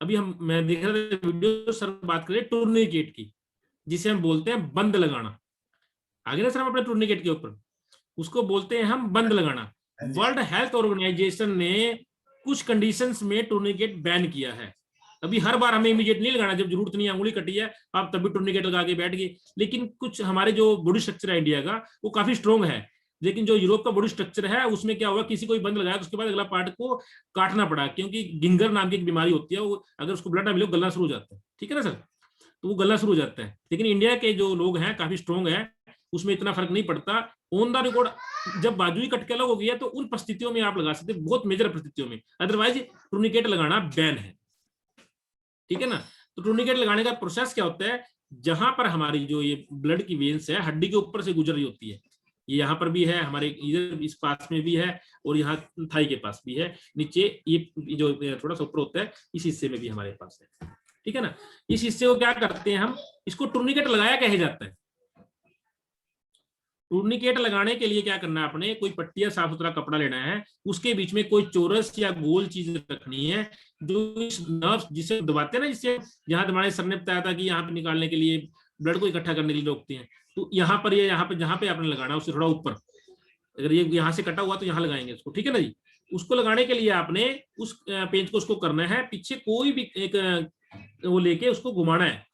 अभी मैं देख रहा था वीडियो, सर बात करें टूर्निकेट की, जिसे हम बोलते हैं बंद लगाना। आगे ना सर हम अपने टूर्निकेट के ऊपर, उसको बोलते हैं हम बंद लगाना। वर्ल्ड हेल्थ ऑर्गेनाइजेशन ने कुछ कंडीशंस में टूर्निकेट बैन किया है। अभी हर बार हमें इमीडिएट नहीं लगाना, जब जरूरत नहीं, अंगुली कटी है आप तभी टूर्निकेट लगा के बैठ गए। लेकिन कुछ हमारे जो बॉडी स्ट्रक्चर है इंडिया का, वो काफी स्ट्रॉन्ग है, लेकिन जो यूरोप का बॉडी स्ट्रक्चर है उसमें क्या हुआ, किसी को भी बंद लगाया तो उसके बाद अगला पार्ट को काटना पड़ा, क्योंकि गिंगर नाम की एक बीमारी होती है, वो अगर उसको ब्लड ना मिले गलना शुरू हो जाता है, ठीक है ना सर, तो वो गलना शुरू हो जाता है। लेकिन इंडिया के जो लोग हैं काफी स्ट्रॉन्ग है, उसमें इतना फर्क नहीं पड़ता। ऑन द रिकॉर्ड जब बाजू ही कट के अलग हो गया तो उन परिस्थितियों में आप लगा सकते, बहुत मेजर परिस्थितियों में, अदरवाइज टूर्निकेट लगाना बैन है, ठीक है ना। तो टूर्निकेट लगाने का प्रोसेस क्या होता है, जहां पर हमारी जो ये ब्लड की वेन्स है हड्डी के ऊपर से गुजर रही होती है, ये यहाँ पर भी है, हमारे इधर इस पास में भी है, और यहाँ थाई के पास भी है, नीचे ये जो थोड़ा सा ऊपर होता है इस हिस्से में भी हमारे पास है, ठीक है ना। इस हिस्से को क्या करते हैं हम, इसको टूर्निकेट लगाया कहा जाता है। टूर्निकेट लगाने के लिए क्या करना है, आपने कोई पट्टी या साफ सुथरा कपड़ा लेना है, उसके बीच में कोई चौरस या गोल चीज रखनी है, जो इस नर्व जिसे दबाते हैं ना, जिससे जहां हमारे सर ने बताया था कि यहाँ पे निकालने के लिए, ब्लड को इकट्ठा करने के लिए रोकते हैं, तो यहाँ पर ये यहाँ पे जहाँ पे आपने लगाना है उससे थोड़ा ऊपर, अगर ये यहाँ से कटा हुआ तो यहाँ लगाएंगे उसको, ठीक है ना जी। उसको लगाने के लिए आपने उस पेंच को उसको करना है, पीछे कोई भी एक वो लेके उसको घुमाना है।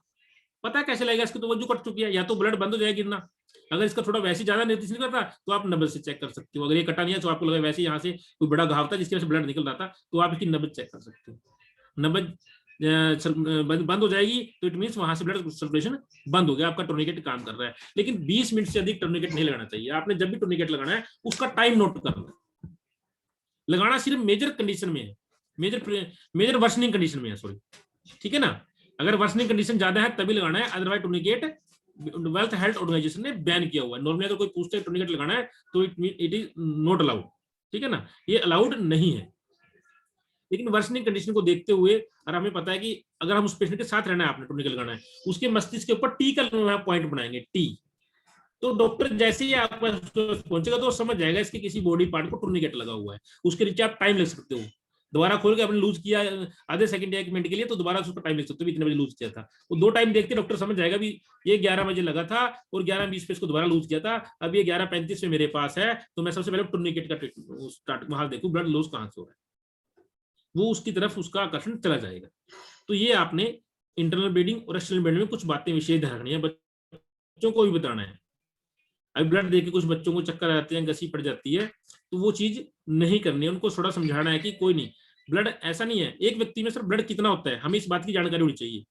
पता कैसे लगेगा, इसकी तो वजह कट चुकी है, या तो ब्लड बंद हो जाएगा गिरना। अगर इसका थोड़ा वैसे ज्यादा निर्देश नहीं करता तो आप नब्ज से चेक कर सकते हो। अगर ये कटा नहीं है तो आपको लगा वैसे यहाँ से कोई बड़ा घाव था जिसकी वजह से ब्लड निकल रहा था, तो आप इसकी नब्ज चेक कर सकते हो। नब्ज बंद हो जाएगी तो इट मींस वहां से ब्लड सर्कुलेशन बंद हो गया, आपका टूर्निकेट काम कर रहा है। लेकिन 20 मिनट से अधिक टूर्निकेट नहीं लगाना चाहिए। आपने जब भी टूर्निकेट लगाना है उसका टाइम नोट करना है। लगाना सिर्फ मेजर कंडीशन में है, मेजर वर्सनिंग कंडीशन में है, सॉरी, ठीक है ना। अगर वर्सनिंग कंडीशन ज्यादा है तभी लगाना है, otherwise tourniquet World Health Organization ने बैन किया हुआ है। नॉर्मली अगर कोई पूछता है टूर्निकेट लगाना है तो इट इज नॉट अलाउड, ठीक है ना, ये अलाउड नहीं है। लेकिन वर्सनिंग कंडीशन को देखते हुए, और हमें पता है कि अगर हम उस पेशेंट के साथ रहना है, आपने टूर्निकेट लगाना है, उसके मस्तिष्क के ऊपर टी का पॉइंट बनाएंगे, टी, तो डॉक्टर जैसे ही आपके पास पहुंचेगा तो समझ जाएगा इसके किसी बॉडी पार्ट को टूर्निकेट लगा हुआ है। उसके नीचे आप टाइम ले सकते हो, दोबारा खोल के आपने लूज किया आधे सेकंड या 1 मिनट के लिए, तो दोबारा उसका टाइम ले सकते हो, इतने बजे लूज किया था। वो 2 टाइम देखते डॉक्टर समझ जाएगा भी ये 11 बजे लगा था और 11:20 पे इसको दोबारा लूज किया था, अब ये 11:35 में मेरे पास है, तो मैं सबसे पहले टूर्निकेट का स्टार्ट वहां देखूं ब्लड लूज कहां से हो रहा है, वो उसकी तरफ उसका आकर्षण चला जाएगा। तो ये आपने इंटरनल ब्लीडिंग और एक्सटर्नल ब्लीडिंग में कुछ बातें विशेष ध्यान रखनी है, बच्चों को भी बताना है। अभी ब्लड देख के कुछ बच्चों को चक्कर आते हैं, घसी पड़ जाती है, तो वो चीज नहीं करनी है। उनको थोड़ा समझाना है कि कोई नहीं, ब्लड ऐसा नहीं है, एक व्यक्ति में सर ब्लड कितना होता है हमें इस बात की जानकारी होनी चाहिए,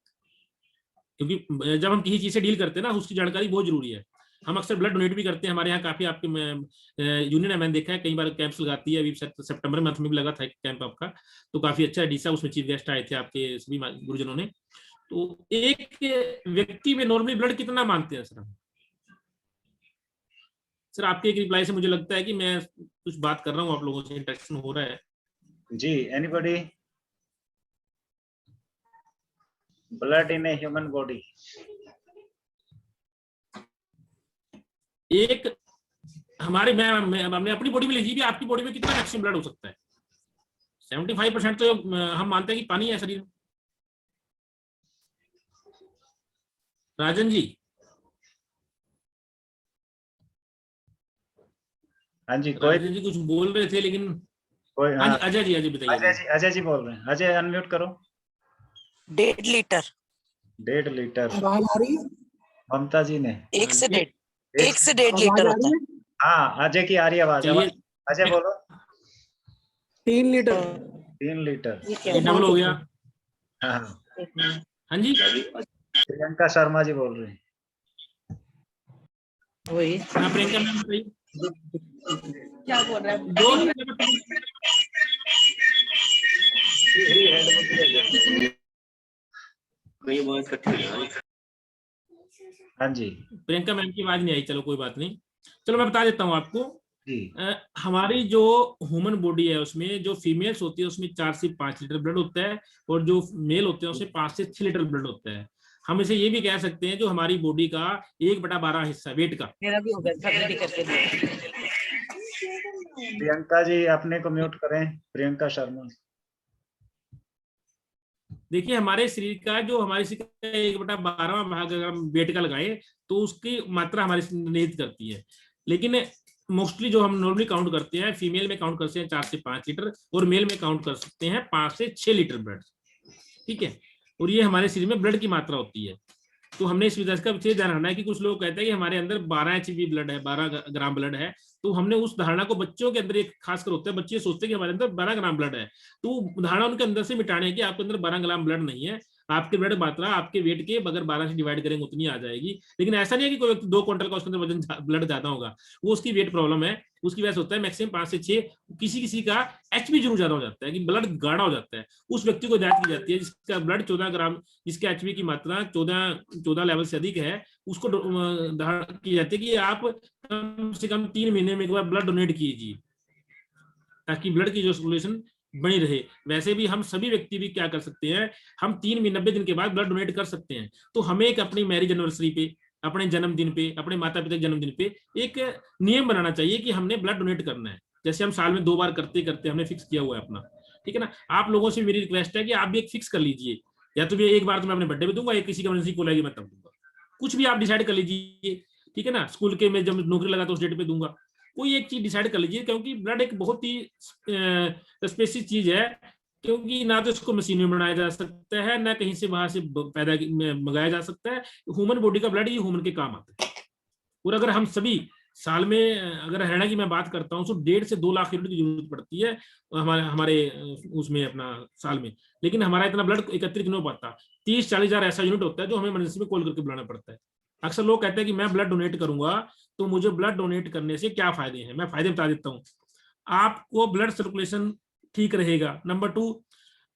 क्योंकि जब हम किसी चीज से डील करते हैं ना उसकी जानकारी बहुत जरूरी है। हम अक्सर ब्लड डोनेट भी करते हैं, हमारे यहाँ काफी आपके यूनियन है, मैंने देखा है कई बार कैंप्स लगाती है, अभी सितंबर मंथ में भी लगा था एक कैंप आपका, तो काफी अच्छा है डीसा, उसमें चीफ गेस्ट आए थे आपके सभी गुरुजनों ने। तो एक व्यक्ति में नॉर्मली ब्लड कितना मानते हैं सर? सर आपके एक रिप्लाई से मुझे लगता है कि मैं कुछ बात कर रहा हूँ, आप लोगों से इंटरेक्शन हो रहा है जी। Anybody? Blood in a human body, एक हमारे हमने अपनी बॉडी में लीजिए भी, आपकी बॉडी में कितना मैक्सिमम ब्लड हो सकता है? 75% तो हम मानते हैं कि पानी है शरीर में। राजन जी, हाँ जी, कोई राजन जी कुछ बोल रहे थे लेकिन कोई, हाँ जी, अजय जी बताइए। अजय जी बोल रहे हैं, अजय अनम्यूट करो। 1.5 लीटर। 1.5 लीटर आवाज आ रही है? ममता जी ने 1 से 1.5 लीटर होता है। हाँ, अजय की आ रही आवाज। अजय बोलो। 3 लीटर। 3 लीटर ये डबल हो गया। हाँ हाँ जी, प्रियंका शर्मा जी बोल रहे हैं। वही हाँ प्रियंका मैम बताइए। क्या बोल रहा है? दो हाँ जी प्रियंका मैम की आवाज नहीं आई, चलो कोई बात नहीं। चलो मैं बता देता हूँ आपको। जी। हमारी जो ह्यूमन बॉडी है उसमें जो फीमेल्स होती है उसमें 4 से 5 लीटर ब्लड होता है, और जो मेल होते हैं उसमें 5 से 6 लीटर ब्लड होता है। हम इसे ये भी कह सकते हैं जो हमारी बॉडी का 1/12 हिस्सा वेट का। मेरा भी हो गया था, रेडी करके दे। प्रियंका जी अपने को म्यूट करें, प्रियंका शर्मा। देखिए हमारे शरीर का जो हमारे शरीर का 1/12 भाग अगर हम वेट का लगाए तो उसकी मात्रा हमारे से निर्धारित करती है। लेकिन मोस्टली जो हम नॉर्मली काउंट करते हैं, फीमेल में काउंट करते हैं 4 से 5 लीटर, और मेल में काउंट कर सकते हैं 5 से 6 लीटर ब्लड। ठीक है, और ये हमारे शरीर में ब्लड की मात्रा होती है। तो हमने इस वजह का विशेष ध्यान रखना है कि कुछ लोग कहते हैं कि हमारे अंदर 12 एचबी ब्लड है, 12 ग्राम ब्लड है। तो हमने उस धारणा को बच्चों के अंदर एक खासकर होता है, बच्चे सोचते हैं कि हमारे अंदर 12 ग्राम ब्लड है। तो धारणा उनके अंदर से मिटाने है कि आपके अंदर 12 ग्राम ब्लड नहीं है, आपके ब्लड मात्रा आपके वेट के अगर 12 से डिवाइड करेंगे उतनी आ जाएगी। लेकिन ऐसा नहीं है कि कोई व्यक्ति 2 क्विंटल का उसके अंदर वजन ब्लड ज्यादा होगा, वो उसकी वेट प्रॉब्लम है, उसकी वजह से होता है। मैक्सिमम 5 से 6, किसी किसी का एचबी जरूर ज्यादा हो जाता है कि ब्लड गाढ़ा हो जाता है, उस व्यक्ति को हिदायत की जाती है जिसका ब्लड 14 ग्राम, जिसके एचबी की मात्रा 14 लेवल से अधिक है, उसको धारणा की जाती है कि आप कम से कम 3 महीने में एक बार ब्लड डोनेट कीजिए ताकि ब्लड की जो सर्कुलेशन बनी रहे। वैसे भी हम सभी व्यक्ति भी क्या कर सकते हैं, हम 3 महीने 90 दिन के बाद ब्लड डोनेट कर सकते हैं। तो हमें एक अपनी मैरिज एनिवर्सरी पे, अपने जन्मदिन पे, अपने माता पिता के जन्मदिन पे एक नियम बनाना चाहिए कि हमने ब्लड डोनेट करना है। जैसे हम साल में 2 बार करते करते हमने फिक्स किया हुआ है अपना। ठीक है ना, आप लोगों से मेरी रिक्वेस्ट है कि आप भी एक फिक्स कर लीजिए, या तो एक बार तो मैं अपने बर्थडे पे दूंगा, या किसी का इमरजेंसी कॉल आएगी मैं तब दूंगा, कुछ भी आप डिसाइड कर लीजिए। ठीक है ना, स्कूल के में जब नौकरी लगा तो उस डेट पे दूंगा, कोई एक चीज डिसाइड कर लीजिए, क्योंकि ब्लड एक बहुत ही स्पेसिफिक चीज है। क्योंकि ना तो इसको मशीन में बनाया जा सकता है, ना कहीं से वहां से पैदा मंगाया जा सकता है। ह्यूमन बॉडी का ब्लड ही ह्यूमन के काम आता है। और अगर हम सभी साल में, अगर हरियाणा की मैं बात करता हूँ तो 1.5 से 2 लाख यूनिट की जरूरत पड़ती है हमारे उसमें अपना साल में। लेकिन हमारा इतना ब्लड एकत्रित नहीं हो पाता। 30-40 हजार ऐसा यूनिट होता है जो हमें इमरजेंसी में कॉल करके बुलाना पड़ता है। अक्सर लोग कहते हैं कि मैं ब्लड डोनेट करूंगा, तो मुझे ब्लड डोनेट करने से क्या फायदे हैं, मैं फायदे बता देता हूँ। आपको ब्लड सर्कुलेशन ठीक रहेगा। नंबर 2,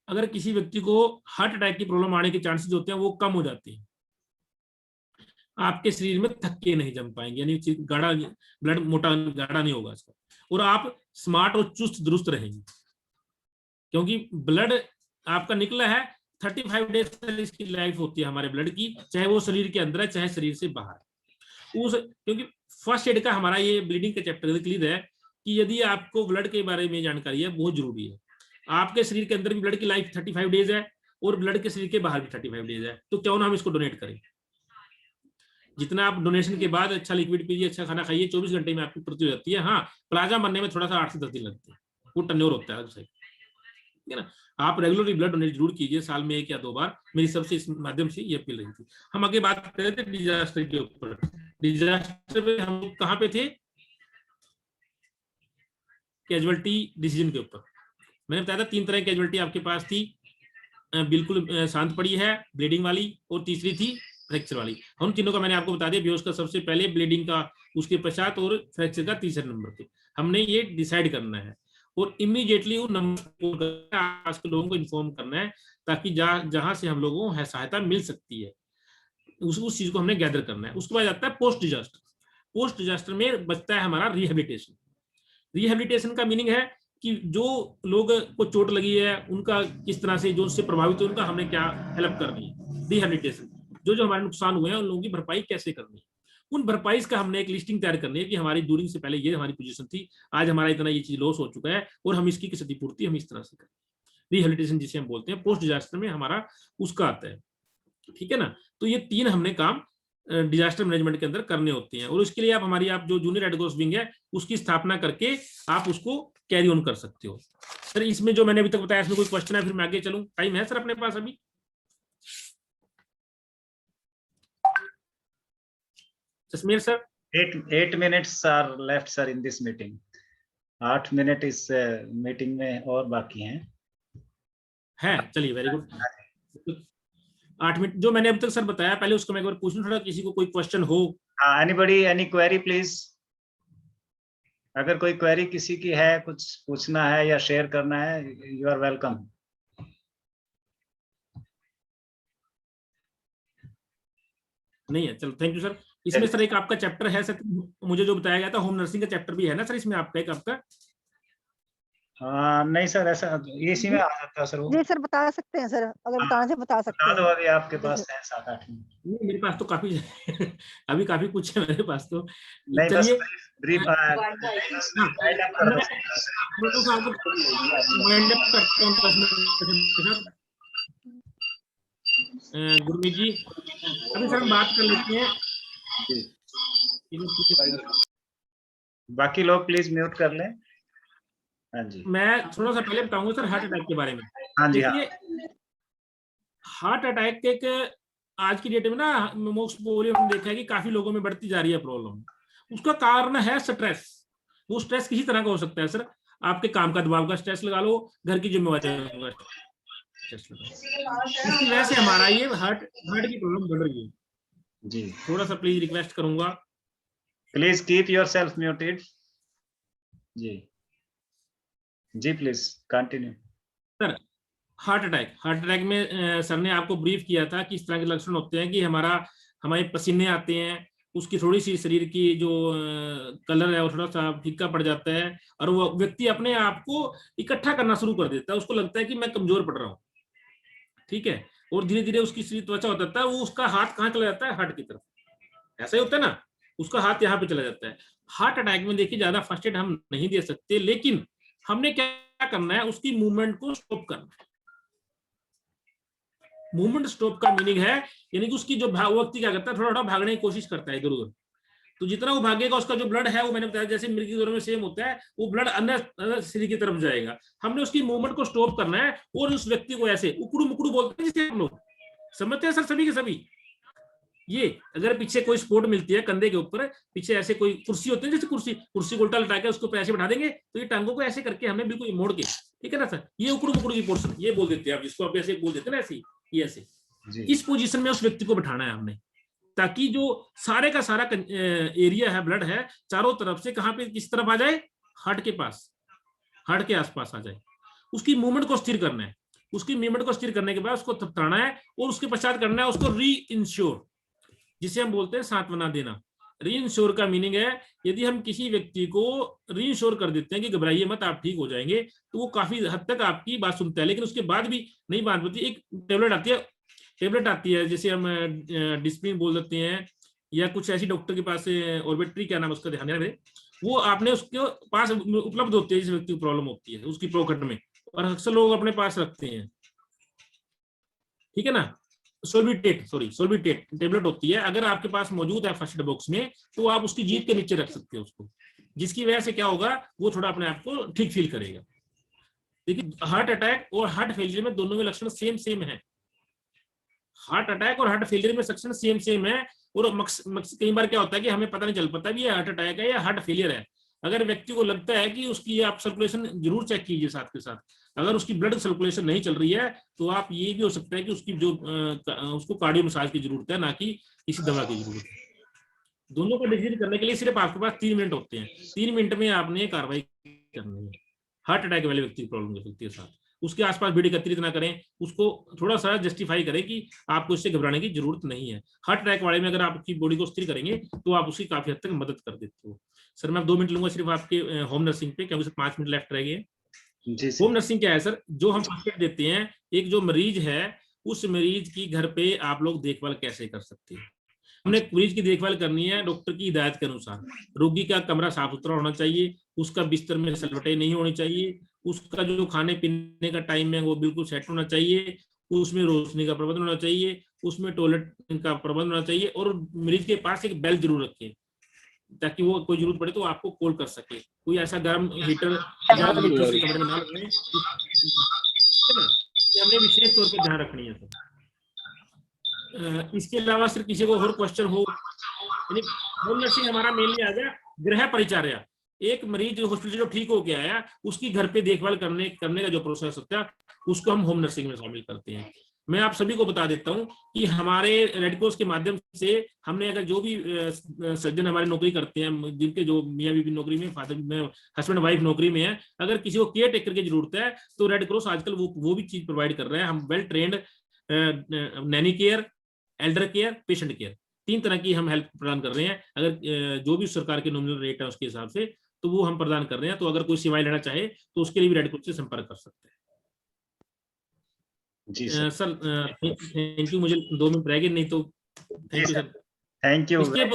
अगर किसी व्यक्ति को हार्ट अटैक की प्रॉब्लम आने के चांसेस होते हैं वो कम हो जाते हैं। आपके शरीर में थक्के नहीं जम पाएंगे, यानी गाढ़ा ब्लड मोटा गाढ़ा नहीं होगा इसका, और आप स्मार्ट और चुस्त दुरुस्त रहेंगे। क्योंकि ब्लड आपका निकला है, 35 डेज इसकी लाइफ होती है हमारे ब्लड की, चाहे वो शरीर के अंदर है चाहे शरीर से बाहर। उस क्योंकि फर्स्ट एड का हमारा ये ब्लीडिंग का चैप्टर क्लियर है कि यदि आपको ब्लड के बारे में जानकारी है, बहुत जरूरी है। आपके शरीर के अंदर भी ब्लड की लाइफ 35 डेज है, और ब्लड के शरीर के बाहर भी 35 डेज है। तो क्यों ना हम इसको डोनेट करें। जितना आप डोनेशन के बाद अच्छा लिक्विड पीजिए, अच्छा खाना खाइए, 24 घंटे में आपकी मृत्यु हो जाती है। हाँ, प्लाज्मा बनने में थोड़ा सा 8 से 10 दिन लगते हैं, वो टर्नओवर होता है। ठीक है ना, आप रेगुलरली ब्लड डोनेट जरूर कीजिए, साल में 1 या 2 बार। मेरी सबसे इस माध्यम से ये अपील रही थी। हम आगे बात कर रहे थे डिजास्टर के ऊपर। डिजास्टर में हम कहाँ पे थे, कैजुअलिटी डिसीजन के ऊपर। मैंने बताया था 3 तरह की कैजुअलिटी आपके पास थी, बिल्कुल शांत पड़ी है, ब्लीडिंग वाली, और तीसरी थी फ्रैक्चर वाली। हम तीनों का मैंने आपको बता दिया, बेहोश का सबसे पहले, ब्लीडिंग का उसके पश्चात, और फ्रैक्चर का तीसरे नंबर पे। हमने ये डिसाइड करना है और इमीडिएटली उन नंबर आज के लोगों को इन्फॉर्म करना है, ताकि जहां से हम लोगों को सहायता मिल सकती है उस चीज को हमने गैदर करना है। उसके बाद आता है पोस्ट डिजास्टर। पोस्ट डिजास्टर में बचता है हमारा रिहेबिलिटेशन। रिहेबिलिटेशन का मीनिंग है कि जो लोग को चोट लगी है उनका किस तरह से, जो उससे प्रभावित है उनका हमने क्या हेल्प करनी है। रिहेबिलिटेशन, जो हमारे नुकसान हुए हैं उन लोगों की भरपाई कैसे करनी है, उन भरपाई का हमने एक लिस्टिंग तैयार करनी है कि हमारी दूरिंग से पहले ये हमारी पोजीशन थी, आज हमारा इतना ये चीज लॉस हो चुका है, और हम इसकी क्षतिपूर्ति हम इस तरह से करें। रिहेबिलिटेशन जिसे हम बोलते हैं, पोस्ट डिजास्टर में हमारा उसका आता है। ठीक है ना, तो ये 3 हमने काम डिजास्टर मैनेजमेंट के अंदर करने होते हैं। और उसके लिए आप जो जूनियर रेड क्रॉस विंग है उसकी स्थापना करके आप उसको कैरी ऑन कर सकते हो। सर इसमें जो मैंने अभी तक बताया, इसमें कोई क्वेश्चन है, फिर मैं आगे चलूं? टाइम है सर अपने पास अभी? Jasmeer sir? 8 minutes are left sir in this meeting. 8 minute इस मीटिंग में और बाकी हैं। चलिए, वेरी गुड। 8 मिनट जो मैंने अभी तक सर बताया, पहले उसको मैं एक बार पूछ लूं, थोड़ा किसी को कोई क्वेश्चन हो। Anybody, any query please? अगर कोई क्वेरी किसी की है, कुछ पूछना है या शेयर करना है, यू आर वेलकम। नहीं है, चलो थैंक यू सर। इसमें सर एक आपका चैप्टर है सर, मुझे जो बताया गया था होम नर्सिंग का चैप्टर भी है ना सर इसमें आपका एक आपका? हाँ नहीं सर, ऐसा इसी में आ सकता है सर वो। जी सर बता सकते हैं सर, अगर बताना से बता सकते बता दो, हैं। अभी आपके पास है 7-8 मिनट। नहीं, मेरे पास तो काफी अभी काफी कुछ है मेरे पास तो। नहीं बस चलिए ब्रीफ हाँ, गाइड अप कर दो। मैं तो आपको वाइंड अप करता हूँ 10 मिनट के साथ। गुरमीत जी अभी सर हम बात कर लेते हैं। बाकी लोग प्लीज म्यूट कर लें। हाँ जी, मैं थोड़ा सा पहले बताऊंगा सर हार्ट अटैक के बारे में। हाँ जी, हाँ देखिए हार्ट अटैक एक आज की डेट में ना मोस्ट प्रोबेबली हमने देखा है कि काफी लोगों में बढ़ती जा रही है प्रॉब्लम। उसका कारण है स्ट्रेस। वो स्ट्रेस किसी तरह का हो सकता है सर, आपके काम का दबाव का स्ट्रेस लगा लो, घर की जिम्मेवारी का स्ट्रेस लगा लो, इसकी वजह से हमारा ये हार्ट की प्रॉब्लम बढ़ रही है जी। थोड़ा सा प्लीज रिक्वेस्ट करूंगा। Please keep yourself muted. जी जी, please continue. Sir heart attack में सर ने आपको ब्रीफ किया था कि इस तरह के लक्षण होते हैं कि हमारे पसीने आते हैं, उसकी थोड़ी सी शरीर की जो कलर है वो थोड़ा सा फीका पड़ जाता है और वो व्यक्ति अपने आप को इकट्ठा करना शुरू कर देता है, उसको लगता है कि मैं कमजोर पड़ रहा हूँ, ठीक है, और धीरे धीरे उसकी शरीर त्वचा होता है, वो उसका हाथ कहाँ चला जाता है, हार्ट की तरफ, ऐसा ही होता है ना, उसका हाथ यहाँ पे चला जाता है। हार्ट अटैक में देखिए ज्यादा फर्स्ट एड हम नहीं दे सकते, लेकिन हमने क्या करना है, उसकी मूवमेंट को स्टॉप करना है। मूवमेंट स्टॉप का मीनिंग है यानी कि उसकी जो व्यक्ति क्या करता है, थोड़ा थोड़ा भागने की कोशिश करता है इधर उधर, तो जितना वो भागेगा उसका जो ब्लड है वो मैंने बताया जैसे मिर्गी दौरे में सेम होता है, वो ब्लड अंदर शरीर की तरफ जाएगा। हमने उसकी मूवमेंट को स्टॉप करना है और उस व्यक्ति को ऐसे उकड़ू मुकड़ू बोलते हैं जिसे हम लोग समझते हैं सर, सभी के सभी। ये अगर पीछे कोई स्पोर्ट मिलती है कंधे के ऊपर, पीछे ऐसे कोई कुर्सी होती है, जैसे कुर्सी को उल्टा लटा के उसको ऐसे बैठा देंगे, तो ये टांगों को ऐसे करके हमें बिल्कुल मोड़ के, ठीक है ना सर, ये उकड़ू मुकड़ू की पोर्शन ये बोल देते हैं आप, जिसको आप ऐसे बोल देते हैं ना, ऐसे ये ऐसे इस पोजीशन में उस व्यक्ति को बैठाना है हमने, ताकि जो सारे का सारा एरिया है, ब्लड है, चारों तरफ से कहां पे किस तरफ आ जाए, हार्ट के पास, हार्ट के आसपास आ जाए। उसकी मूवमेंट को स्थिर करना है, उसकी मूवमेंट को स्थिर करने के बाद उसको थपथाना है और उसके पश्चात करना है उसको री इंश्योर, जिसे हम बोलते हैं सांत्वना देना। री इंश्योर का मीनिंग है यदि हम किसी व्यक्ति को री इंश्योर कर देते हैं कि घबराइए मत आप ठीक हो जाएंगे, तो वो काफी हद तक आपकी बात सुनता है, लेकिन उसके बाद भी नहीं बात होती। एक टेबलेट आती है जिसे हम डिस्प्लिन बोल देते हैं, या कुछ ऐसी डॉक्टर के पास ऑर्बिट्री क्या नाम उसका ध्यान है, वो आपने उसके पास उपलब्ध होती है जिस व्यक्ति को प्रॉब्लम होती है उसकी पॉकेट में, और अक्सर लोग अपने पास रखते हैं, ठीक है ना। सोल्बिटेट टेबलेट होती है, अगर आपके पास मौजूद है फर्स्ट एड बॉक्स में, तो आप उसकी जीभ के नीचे रख सकते हो उसको, जिसकी वजह से क्या होगा, वो थोड़ा अपने आप को ठीक फील करेगा। देखिए हार्ट अटैक और हार्ट फेलियर में दोनों में लक्षण सेम है। हार्ट अटैक और हार्ट फेलियर में लक्षण सेम है, और कई बार क्या होता है कि हमें पता नहीं चल पाता भी ये हार्ट अटैक है या हार्ट फेलियर है। अगर व्यक्ति को लगता है कि उसकी, आप सर्कुलेशन जरूर चेक कीजिए साथ के साथ, अगर उसकी ब्लड सर्कुलेशन नहीं चल रही है तो आप ये भी हो सकता है कि उसकी जो उसको कार्डियो मसाज की जरूरत है, ना कि किसी दवा की जरूरत है। दोनों को डिसीजन करने के लिए सिर्फ आपके पास 3 मिनट होते हैं, 3 मिनट में आपने कार्रवाई करनी है हार्ट अटैक वाले व्यक्ति की प्रॉब्लम के साथ। उसके आसपास भीड़ एकत्रित ना करें, उसको थोड़ा सा जस्टिफाई करें कि आपको इससे घबराने की जरूरत नहीं है। हार्ट अटैक वाले में अगर आप आपकी बॉडी को स्थिर करेंगे तो आप उसकी काफी हद तक मदद कर देते हो। सर मैं 2 मिनट लूंगा सिर्फ आपके होम नर्सिंग पे, क्योंकि 5 मिनट लेफ्ट रह गए। होम नर्सिंग क्या है सर, जो हम फर्स्ट एड देते हैं, एक जो मरीज है उस मरीज की घर पे आप लोग देखभाल कैसे कर सकते हैं। हमने मरीज की देखभाल करनी है डॉक्टर की हिदायत के अनुसार। रोगी का कमरा साफ सुथरा होना चाहिए, उसका बिस्तर में सलवटें नहीं होनी चाहिए, उसका जो खाने पीने का टाइम है वो बिल्कुल सेट होना चाहिए, उसमें रोशनी का प्रबंध होना चाहिए, उसमें टॉयलेट का प्रबंध होना चाहिए, और मरीज के पास एक बेल जरूर रखें ताकि वो कोई जरूरत पड़े तो आपको कॉल कर सके। कोई ऐसा गर्म हीटर कमरे में ना लगाएं, हमने विशेष तौर पर ध्यान रखनी है। इसके अलावा सिर्फ किसी को और क्वेश्चन हो, होम नर्सिंग हमारा मेनली आ गया गृह परिचर्या। एक मरीज हॉस्पिटल जो ठीक होके आया उसकी घर पे देखभाल करने का जो प्रोसेस होता है उसको हम होम नर्सिंग में शामिल करते हैं। मैं आप सभी को बता देता हूं कि हमारे रेड क्रॉस के माध्यम से हमने अगर जो भी सज्जन हमारे नौकरी करते हैं, जिनके जो मियाँ बीवी नौकरी में, फादर में, हस्बैंड वाइफ नौकरी में है, अगर किसी को केयर टेकर की जरूरत है तो रेड क्रॉस आजकल वो भी चीज प्रोवाइड कर रहे हैं। हम well trained Naini care, Elder care, patient care, 3 तरह की हम हेल्प प्रदान कर रहे हैं। अगर जो भी सरकार के नॉमिनल रेट है उसके हिसाब से तो वो हम प्रदान कर रहे हैं। तो अगर कोई सेवाएं लेना चाहे तो उसके लिए भी रेड क्रॉस से संपर्क कर सकते हैं। जी सर। सर थैंक यू, मुझे 2 मिनट रह गए, नहीं तो thank you sir. Thank you. इसके हाँ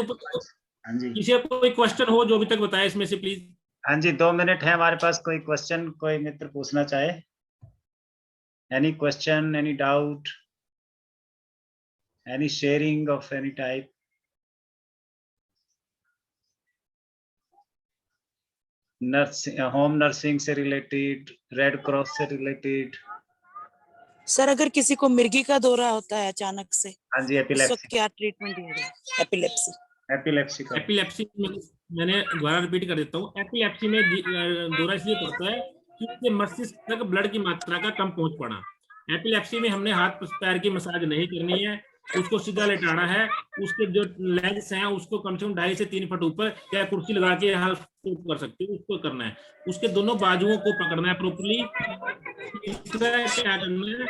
जी, किसी का कोई क्वेश्चन हो जो अभी तक बताया इसमें से, प्लीज। हाँ जी, 2 मिनट है हमारे पास। कोई क्वेश्चन, कोई मित्र पूछना चाहे? Any question, any doubt, any sharing of any type? Nursing, home nursing से रिलेटेड, रेड क्रॉस से रिलेटेड? सर अगर किसी को मिर्गी का दौरा होता है अचानक से, हाँ जी, उस वक्त एपिलेप्सी। क्या ट्रीटमेंट दिया? एपिलेप्सी। एपिलेप्सी का एपिलेप्सी मैंने दोबारा रिपीट कर देता हूँ। एपिलेप्सी में दौरा इसलिए पड़ता है क्योंकि मस्तिष्क तक ब्लड की मात्रा का कम पहुंच पड़ा। एपिलेप्सी में हमने हाथ पैर की मसाज नहीं करनी है, उसको सीधा लेटाना है, उसके जो लेग्स हैं उसको कम से कम 2.5 से 3 फुट ऊपर या कुर्सी लगा के यहाँ कर सकते हो, उसको करना है। उसके दोनों बाजुओं को पकड़ना है प्रॉपर्ली। क्या करना है,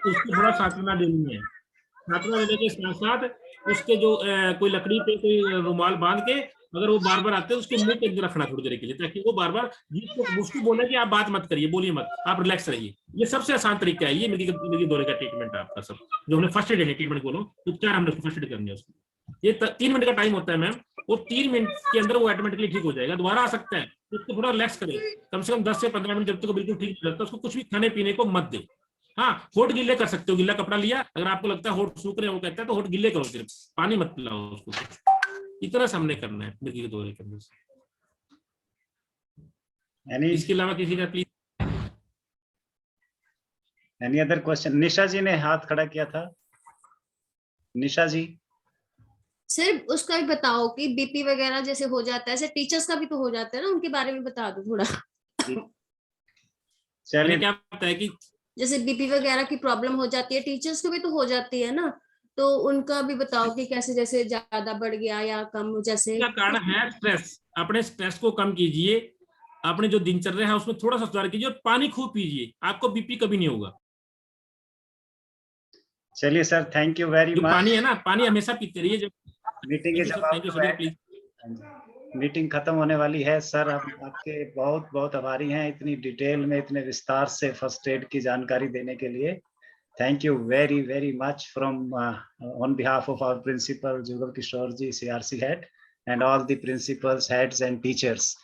उसको थोड़ा सांत्वना देनी है। सांत्वना देने के साथ साथ उसके जो कोई लकड़ी पे कोई रुमाल बांध के, अगर वो बार बार आते हैं उसके मुंह के अंदर रखना थोड़ी देर के लिए, ताकि वो बार बार उसको बोले कि आप बात मत करिए, बोलिए मत, आप रिलैक्स रहिए। ये सबसे आसान तरीका है, ये मिर्गी दौरे का ट्रीटमेंट है आपका। सब जो हमने फर्स्ट एड ट्रीटमेंट बोलो, उपचार हमने फर्स्ट एड करनी है उसको। ये 3 मिनट का टाइम होता है मैम, वो 3 मिनट के अंदर वो ऑटोमेटिकली ठीक हो जाएगा। दोबारा आ सकता है, उसको थोड़ा रिलैक्स करें, कम से कम 10 से 15 मिनट, जब तक बिल्कुल ठीक नहीं लगता उसको कुछ भी खाने पीने को मत दे। हाँ, होठ गिल्ले कर सकते हो, गिल्ला कपड़ा लिया, अगर आपको लगता है होठ सूख रहे हैं, वो कहता है तो होठ गिल्ले करो, सिर्फ पानी मत पिलाओ उसको। इतना सामने करना है मिर्गी के दौरे करने से। इसके अलावा किसी का please? Any other question? Nisha ji ने हाथ खड़ा किया था। निशा जी। सर उसका भी बताओ कि बीपी वगैरह जैसे हो जाता है, ऐसे टीचर्स का भी तो हो जाता है ना, उनके बारे में बता दो थोड़ा। चलिए, क्या पता है कि जैसे बीपी वगैरह की प्रॉब्लम हो जाती है, टीचर्स को भी तो हो जाती है ना, तो उनका भी बताओ कि कैसे, जैसे ज्यादा बढ़ गया या कम, जैसे कारण है स्ट्रेस। अपने स्ट्रेस को कम कीजिए, अपने जो दिनचर्या है उसमें थोड़ा सा सुधार कीजिए और पानी खूब पीजिए, आपको बीपी कभी नहीं होगा। चलिए sir, thank you very much. पानी है ना, पानी हमेशा पीते रहिए। जब मीटिंग खत्म होने वाली है सर, हम आपके बहुत बहुत आभारी हैं इतनी डिटेल में, इतने विस्तार से फर्स्ट एड की जानकारी देने के लिए। Thank you very very much from on behalf of our principal Jugal Kishore ji, CRC head, and all the principals, heads and teachers.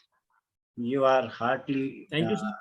You are heartily thank you sir.